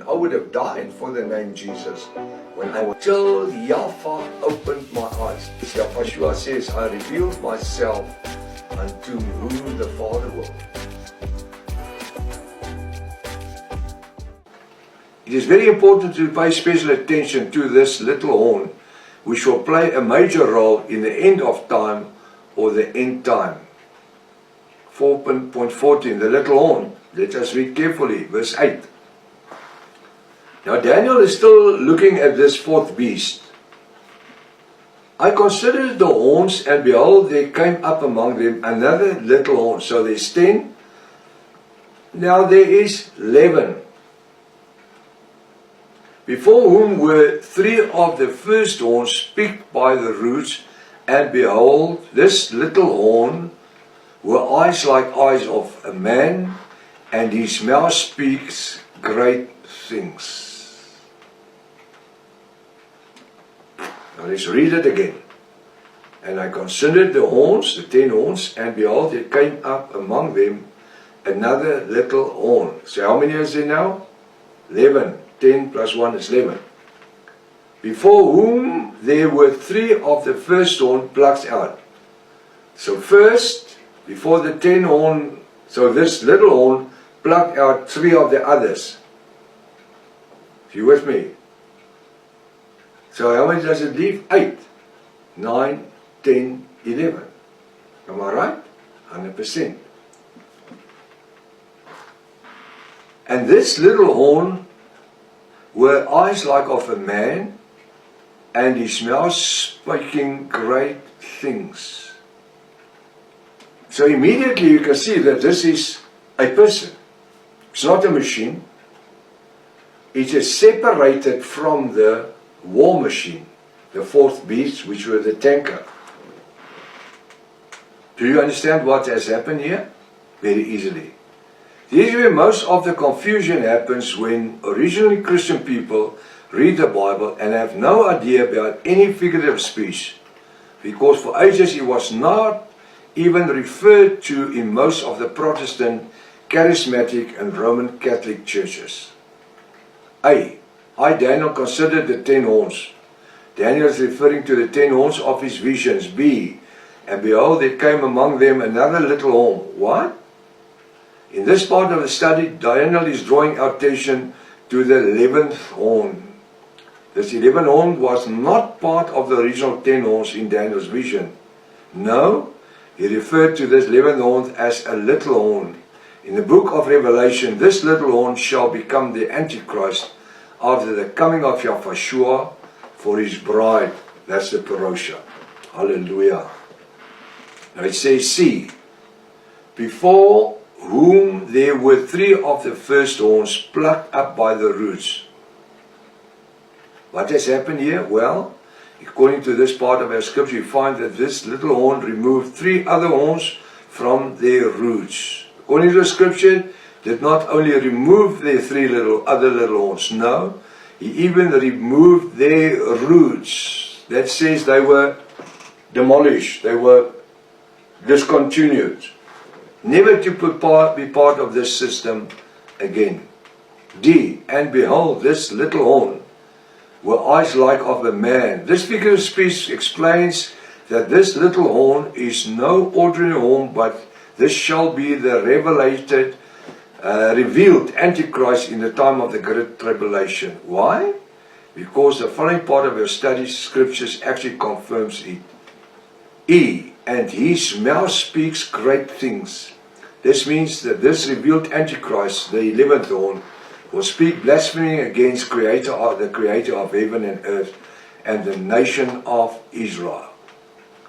I would have died for the name Jesus when I was till Yahweh opened my eyes. Yahweh says, I revealed myself unto who the Father will. It is very important to pay special attention to this little horn, which will play a major role in the end of time or the end time. 4.14, the little horn. Let us read carefully, verse 8. Now Daniel is still looking at this fourth beast. I considered the horns, and behold, there came up among them another little horn. So there's 10. Now there is 11. Before whom were 3 of the first horns picked by the roots, and behold, this little horn were eyes like eyes of a man, and his mouth speaks great things. Now let's read it again. And I considered the horns, the 10 horns, and behold, there came up among them another little horn. So how many is there now? 11. 10 plus 1 is 11. Before whom there were 3 of the first horn plucked out. So first, before the 10 horn, so this little horn plucked out 3 of the others. You with me? So how many does it leave? 8, 9, 10, 11. Am I right? 100%. And this little horn were eyes like of a man, and his mouth speaking great things. So immediately you can see that this is a person. It's not a machine. It is separated from the war machine, the fourth beast, which were the tanker. Do you understand what has happened here? Very easily. This is where most of the confusion happens when originally Christian people read the Bible and have no idea about any figurative speech, because for ages it was not even referred to in most of the Protestant, Charismatic and Roman Catholic churches. A. I, Daniel, considered the 10 horns. Daniel is referring to the 10 horns of his visions. B. And behold, there came among them another little horn. What? In this part of the study, Daniel is drawing attention to the 11th horn. This 11th horn was not part of the original 10 horns in Daniel's vision. No, he referred to this 11th horn as a little horn. In the book of Revelation, this little horn shall become the Antichrist after the coming of Yahweh for his bride. That's the Parosha. Hallelujah. Now it says, see, before whom there were 3 of the first horns plucked up by the roots. What has happened here? Well, according to this part of our scripture, we find that this little horn removed 3 other horns from their roots. According to the scripture, did not only remove their 3 other little horns, no, he even removed their roots. That says they were demolished, they were discontinued, never to be part of this system again. D. And behold, this little horn were eyes like of a man. This figure of speech explains that this little horn is no ordinary horn, but this shall be the revealed Antichrist in the time of the Great Tribulation. Why? Because the following part of your study scriptures actually confirms it. E. And his mouth speaks great things. This means that this revealed Antichrist, the 11th horn, will speak blasphemy against the Creator of heaven and earth and the nation of Israel.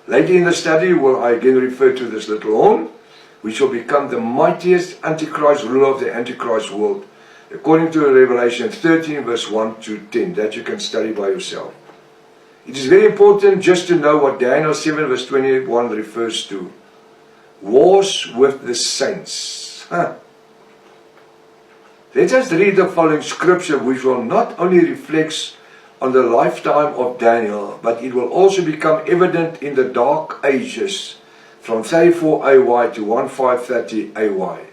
Later in the study will I again refer to this little horn, which will become the mightiest Antichrist ruler of the Antichrist world, according to Revelation 13 verse 1 to 10, that you can study by yourself. It is very important just to know what Daniel 7 verse 21 refers to. Wars with the saints. Let us read the following scripture, which will not only reflect on the lifetime of Daniel, but it will also become evident in the dark ages from 34 AY to 1530 AY,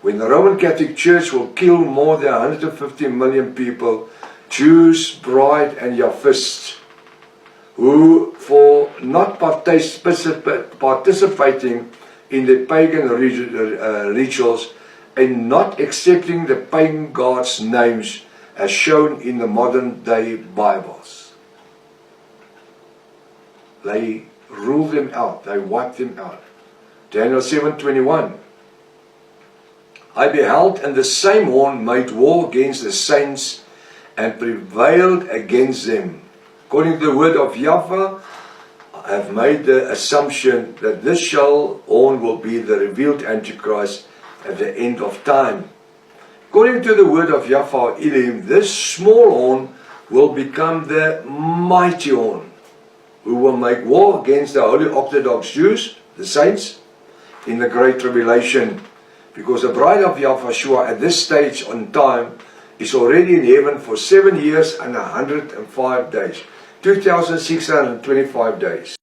when the Roman Catholic Church will kill more than 150 million people, Jews, bride and Yahvists, who for not participating in the pagan rituals and not accepting the pagan gods' names as shown in the modern day Bibles. They rule them out, they wipe them out. Daniel 7:21. I beheld, and the same horn made war against the saints and prevailed against them. According to the word of Yahweh, I have made the assumption that this horn will be the revealed Antichrist at the end of time. According to the word of Yahweh Elohim, this small horn will become the mighty horn, who will make war against the Holy Orthodox Jews, the saints, in the Great Tribulation. Because the bride of Yahweh at this stage on time is already in heaven for 7 years and 105 days. 2,625 days.